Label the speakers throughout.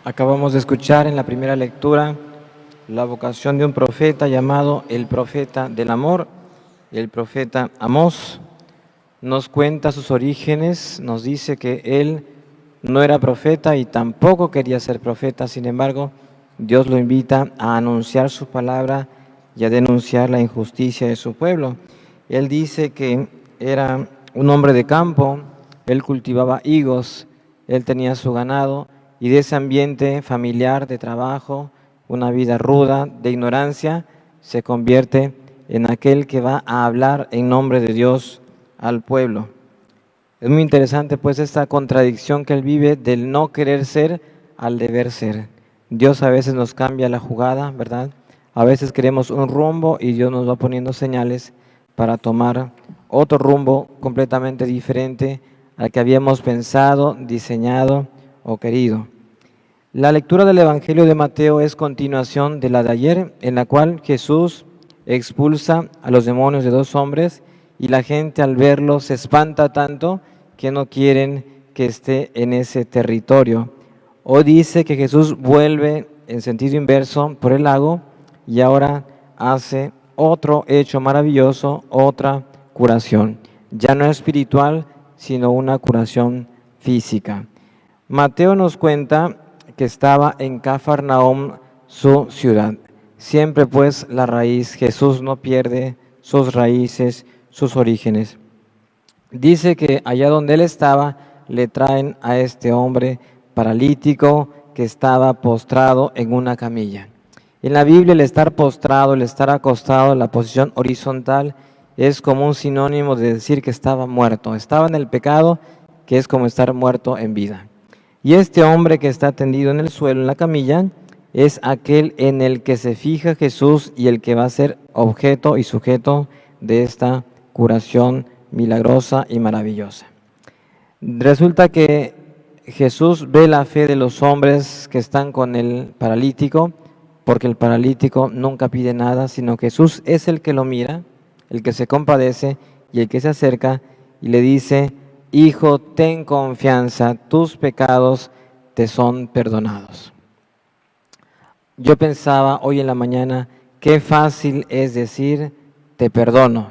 Speaker 1: Acabamos de escuchar en la primera lectura la vocación de un profeta llamado el profeta del amor, el profeta Amós. Nos cuenta sus orígenes, nos dice que él no era profeta y tampoco quería ser profeta. Sin embargo, Dios lo invita a anunciar su palabra y a denunciar la injusticia de su pueblo. Él dice que era un hombre de campo, él cultivaba higos, él tenía su ganado, y de ese ambiente familiar de trabajo, una vida ruda, de ignorancia, se convierte en aquel que va a hablar en nombre de Dios al pueblo. Es muy interesante pues esta contradicción que él vive del no querer ser al deber ser. Dios a veces nos cambia la jugada, ¿verdad? A veces queremos un rumbo y Dios nos va poniendo señales para tomar otro rumbo completamente diferente al que habíamos pensado, diseñado o querido. La lectura del Evangelio de Mateo es continuación de la de ayer, en la cual Jesús expulsa a los demonios de dos hombres y la gente al verlo se espanta tanto que no quieren que esté en ese territorio. O dice que Jesús vuelve en sentido inverso por el lago y ahora hace otro hecho maravilloso, otra curación. Ya no espiritual, sino una curación física. Mateo nos cuenta que estaba en Cafarnaum, su ciudad. Siempre pues la raíz, Jesús no pierde sus raíces, sus orígenes. Dice que allá donde él estaba, le traen a este hombre paralítico que estaba postrado en una camilla. En la Biblia el estar postrado, el estar acostado, la posición horizontal, es como un sinónimo de decir que estaba muerto. Estaba en el pecado, que es como estar muerto en vida. Y este hombre que está tendido en el suelo, en la camilla, es aquel en el que se fija Jesús y el que va a ser objeto y sujeto de esta curación milagrosa y maravillosa. Resulta que Jesús ve la fe de los hombres que están con el paralítico, porque el paralítico nunca pide nada, sino que Jesús es el que lo mira, el que se compadece y el que se acerca y le dice: Hijo, ten confianza, tus pecados te son perdonados. Yo pensaba hoy en la mañana, qué fácil es decir, te perdono,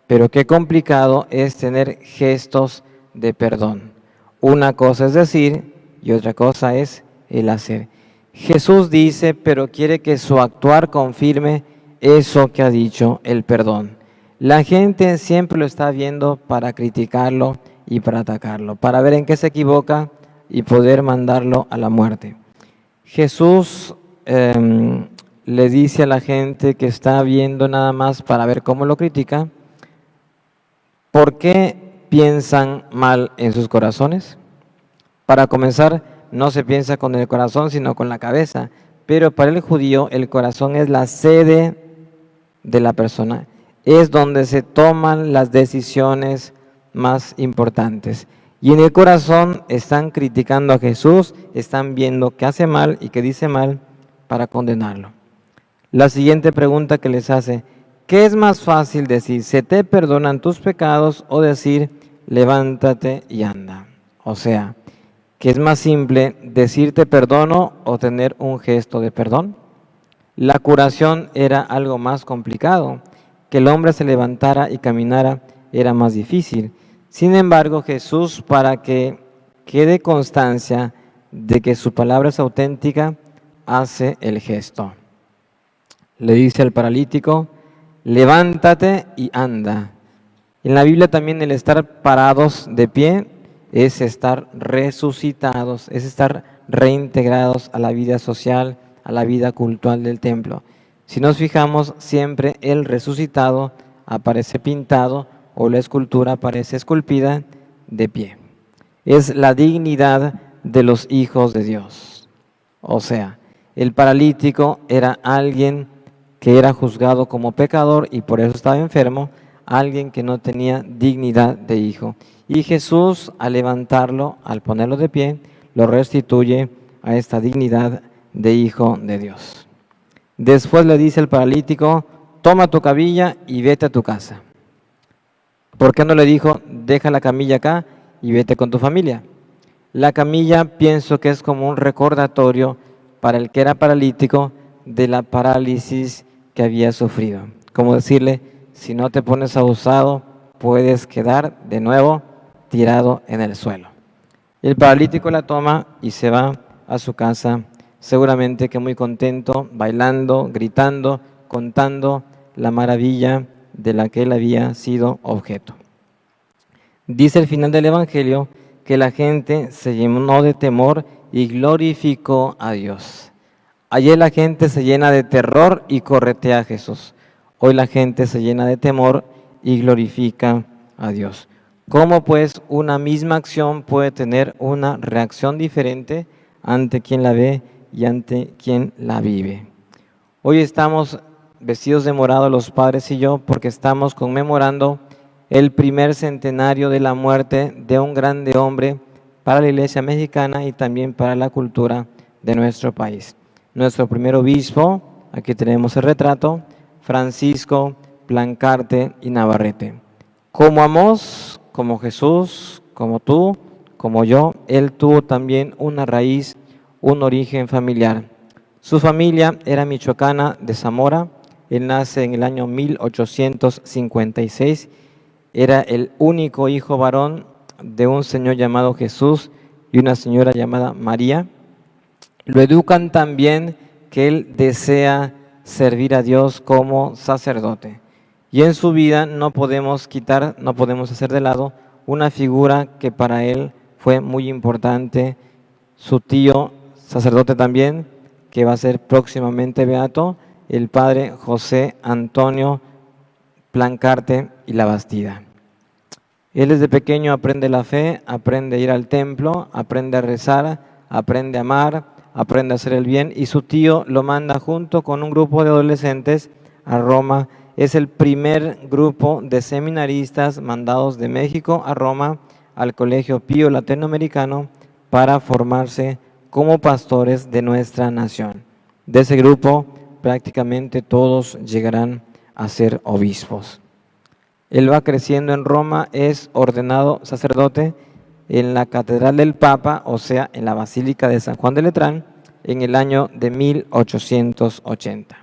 Speaker 1: pero qué complicado es tener gestos de perdón. Una cosa es decir y otra cosa es el hacer. Jesús dice, pero quiere que su actuar confirme eso que ha dicho, el perdón. La gente siempre lo está viendo para criticarlo y para atacarlo, para ver en qué se equivoca y poder mandarlo a la muerte. Jesús le dice a la gente que está viendo nada más para ver cómo lo critica: ¿por qué piensan mal en sus corazones? Para comenzar, no se piensa con el corazón, sino con la cabeza. Pero para el judío, el corazón es la sede de la persona. Es donde se toman las decisiones más importantes. Y en el corazón están criticando a Jesús, están viendo que hace mal y que dice mal para condenarlo. La siguiente pregunta que les hace: ¿qué es más fácil decir, se te perdonan tus pecados, o decir, levántate y anda? O sea, ¿qué es más simple, decir te perdono o tener un gesto de perdón? La curación era algo más complicado. Que el hombre se levantara y caminara era más difícil. Sin embargo, Jesús, para que quede constancia de que su palabra es auténtica, hace el gesto. Le dice al paralítico: levántate y anda. En la Biblia también el estar parados de pie es estar resucitados, es estar reintegrados a la vida social, a la vida cultural del templo. Si nos fijamos, siempre el resucitado aparece pintado o la escultura aparece esculpida de pie. Es la dignidad de los hijos de Dios. O sea, el paralítico era alguien que era juzgado como pecador y por eso estaba enfermo, alguien que no tenía dignidad de hijo. Y Jesús, al levantarlo, al ponerlo de pie, lo restituye a esta dignidad de hijo de Dios. Después le dice al paralítico: toma tu camilla y vete a tu casa. ¿Por qué no le dijo, deja la camilla acá y vete con tu familia? La camilla pienso que es como un recordatorio para el que era paralítico de la parálisis que había sufrido. Como decirle, si no te pones abusado, puedes quedar de nuevo tirado en el suelo. El paralítico la toma y se va a su casa, seguramente que muy contento, bailando, gritando, contando la maravilla de la que él había sido objeto. Dice el final del Evangelio que la gente se llenó de temor y glorificó a Dios. Ayer la gente se llena de terror y corretea a Jesús. Hoy la gente se llena de temor y glorifica a Dios. ¿Cómo pues una misma acción puede tener una reacción diferente ante quien la ve y ante quien la vive? Hoy estamos vestidos de morado los padres y yo porque estamos conmemorando el primer centenario de la muerte de un grande hombre para la Iglesia mexicana y también para la cultura de nuestro país. Nuestro primer obispo, aquí tenemos el retrato, Francisco Plancarte y Navarrete. Como Amós, como Jesús, como tú, como yo, él tuvo también una raíz, un origen familiar. Su familia era michoacana de Zamora. Él nace en el año 1856. Era el único hijo varón de un señor llamado Jesús y una señora llamada María. Lo educan también que él desea servir a Dios como sacerdote. Y en su vida no podemos quitar, no podemos hacer de lado una figura que para él fue muy importante, su tío sacerdote también, que va a ser próximamente beato, el padre José Antonio Plancarte y La Bastida. Él desde pequeño aprende la fe, aprende a ir al templo, aprende a rezar, aprende a amar, aprende a hacer el bien y su tío lo manda junto con un grupo de adolescentes a Roma. Es el primer grupo de seminaristas mandados de México a Roma al Colegio Pío Latinoamericano para formarse como pastores de nuestra nación. De ese grupo prácticamente todos llegarán a ser obispos. Él va creciendo en Roma, es ordenado sacerdote en la Catedral del Papa, o sea, en la Basílica de San Juan de Letrán, en el año de 1880.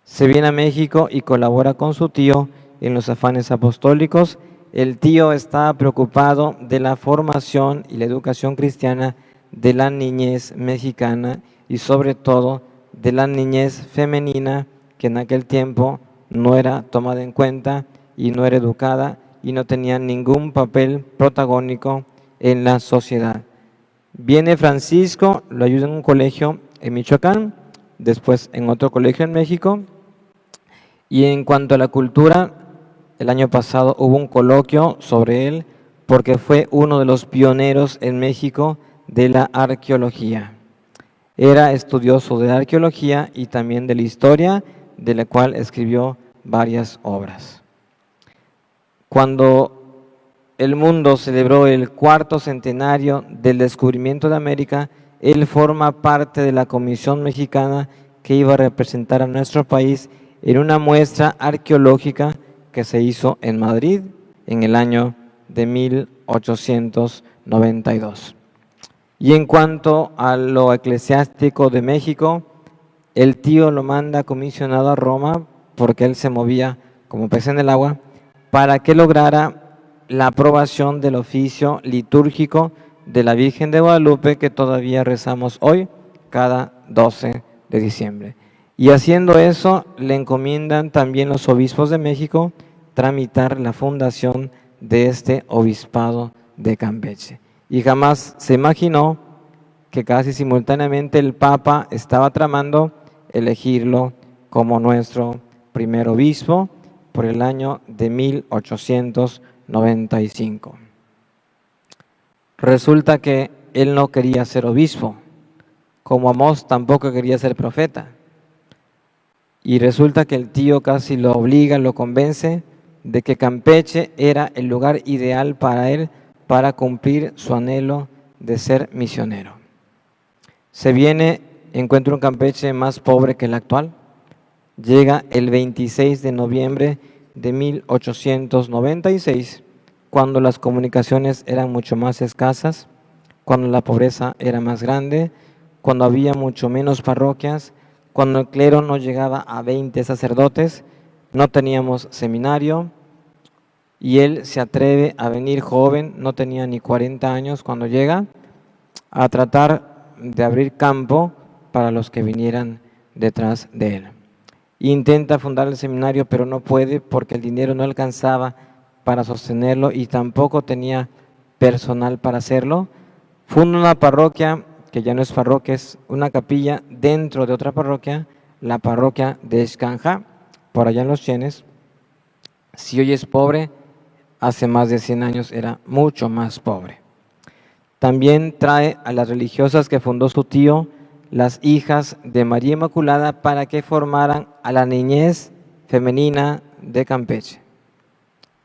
Speaker 1: Se viene a México y colabora con su tío en los afanes apostólicos. El tío está preocupado de la formación y la educación cristiana de la niñez mexicana y sobre todo de la niñez femenina que en aquel tiempo no era tomada en cuenta y no era educada y no tenía ningún papel protagónico en la sociedad. Viene Francisco, lo ayuda en un colegio en Michoacán, después en otro colegio en México. Y en cuanto a la cultura, el año pasado hubo un coloquio sobre él porque fue uno de los pioneros en México de la arqueología. Era estudioso de la arqueología y también de la historia, de la cual escribió varias obras. Cuando el mundo celebró el cuarto centenario del descubrimiento de América, él forma parte de la Comisión Mexicana que iba a representar a nuestro país en una muestra arqueológica que se hizo en Madrid en el año de 1892. Y en cuanto a lo eclesiástico de México, el tío lo manda comisionado a Roma porque él se movía como pez en el agua para que lograra la aprobación del oficio litúrgico de la Virgen de Guadalupe que todavía rezamos hoy cada 12 de diciembre. Y haciendo eso, le encomiendan también los obispos de México tramitar la fundación de este obispado de Campeche. Y jamás se imaginó que casi simultáneamente el Papa estaba tramando elegirlo como nuestro primer obispo por el año de 1895. Resulta que él no quería ser obispo, como Amós tampoco quería ser profeta. Y resulta que el tío casi lo obliga, lo convence de que Campeche era el lugar ideal para él para cumplir su anhelo de ser misionero. Se viene, encuentra un Campeche más pobre que el actual. Llega el 26 de noviembre de 1896, cuando las comunicaciones eran mucho más escasas, cuando la pobreza era más grande, cuando había mucho menos parroquias, cuando el clero no llegaba a 20 sacerdotes, no teníamos seminario, y él se atreve a venir joven, no tenía ni 40 años cuando llega, a tratar de abrir campo para los que vinieran detrás de él. Intenta fundar el seminario, pero no puede porque el dinero no alcanzaba para sostenerlo y tampoco tenía personal para hacerlo. Funda una parroquia, que ya no es parroquia, es una capilla dentro de otra parroquia, la parroquia de Escanja, por allá en Los Chenes. Si hoy es pobre, hace más de 100 años era mucho más pobre. También trae a las religiosas que fundó su tío, las hijas de María Inmaculada, para que formaran a la niñez femenina de Campeche.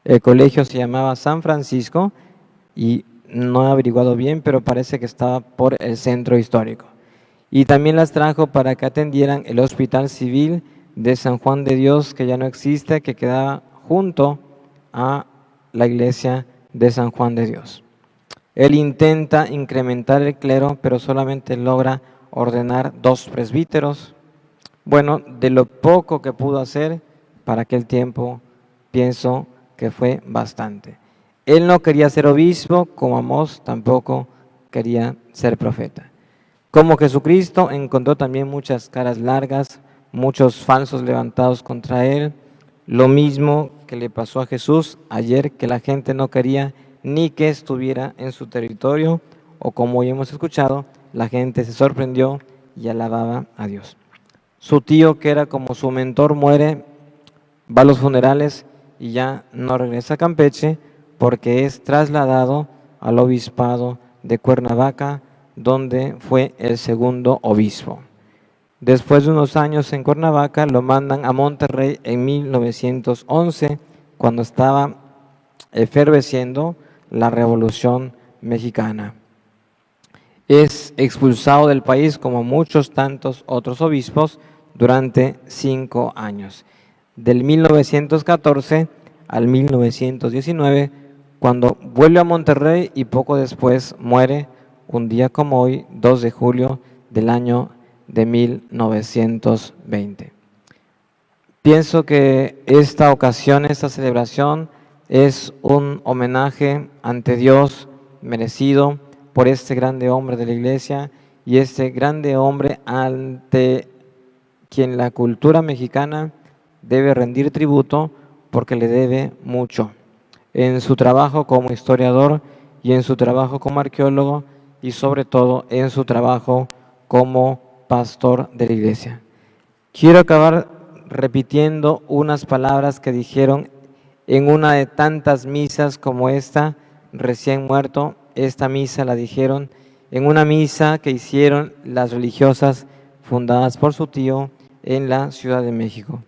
Speaker 1: El colegio se llamaba San Francisco y no he averiguado bien, pero parece que estaba por el centro histórico. Y también las trajo para que atendieran el Hospital Civil de San Juan de Dios, que ya no existe, que quedaba junto a la iglesia de San Juan de Dios. Él intenta incrementar el clero, pero solamente logra ordenar 2 presbíteros. Bueno, de lo poco que pudo hacer para aquel tiempo, pienso que fue bastante. Él no quería ser obispo, como Amós tampoco quería ser profeta. Como Jesucristo encontró también muchas caras largas, muchos falsos levantados contra él, lo mismo que le pasó a Jesús ayer, que la gente no quería ni que estuviera en su territorio, o como hoy hemos escuchado, la gente se sorprendió y alababa a Dios. Su tío, que era como su mentor, muere, va a los funerales y ya no regresa a Campeche porque es trasladado al obispado de Cuernavaca, donde fue el segundo obispo. Después de unos años en Cuernavaca, lo mandan a Monterrey en 1911, cuando estaba efervesciendo la Revolución Mexicana. Es expulsado del país como muchos tantos otros obispos durante 5 años. Del 1914 al 1919, cuando vuelve a Monterrey y poco después muere, un día como hoy, 2 de julio del año de 1920. Pienso que esta ocasión, esta celebración, es un homenaje ante Dios merecido por este grande hombre de la Iglesia y este grande hombre ante quien la cultura mexicana debe rendir tributo porque le debe mucho en su trabajo como historiador y en su trabajo como arqueólogo y sobre todo en su trabajo como pastor de la Iglesia. Quiero acabar repitiendo unas palabras que dijeron en una de tantas misas como esta, recién muerto. Esta misa la dijeron en una misa que hicieron las religiosas fundadas por su tío en la Ciudad de México,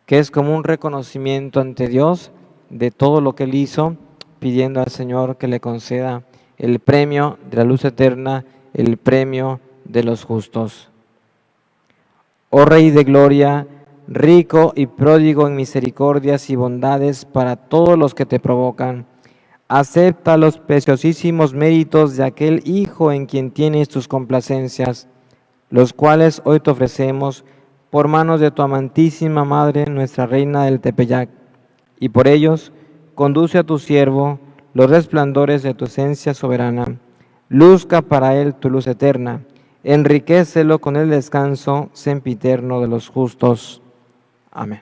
Speaker 1: que es como un reconocimiento ante Dios de todo lo que él hizo, pidiendo al Señor que le conceda el premio de la luz eterna, el premio de los justos. Oh Rey de gloria, rico y pródigo en misericordias y bondades para todos los que te provocan, acepta los preciosísimos méritos de aquel Hijo en quien tienes tus complacencias, los cuales hoy te ofrecemos por manos de tu amantísima Madre, nuestra Reina del Tepeyac, y por ellos conduce a tu siervo los resplandores de tu esencia soberana, luzca para él tu luz eterna, enriquécelo con el descanso sempiterno de los justos. Amén.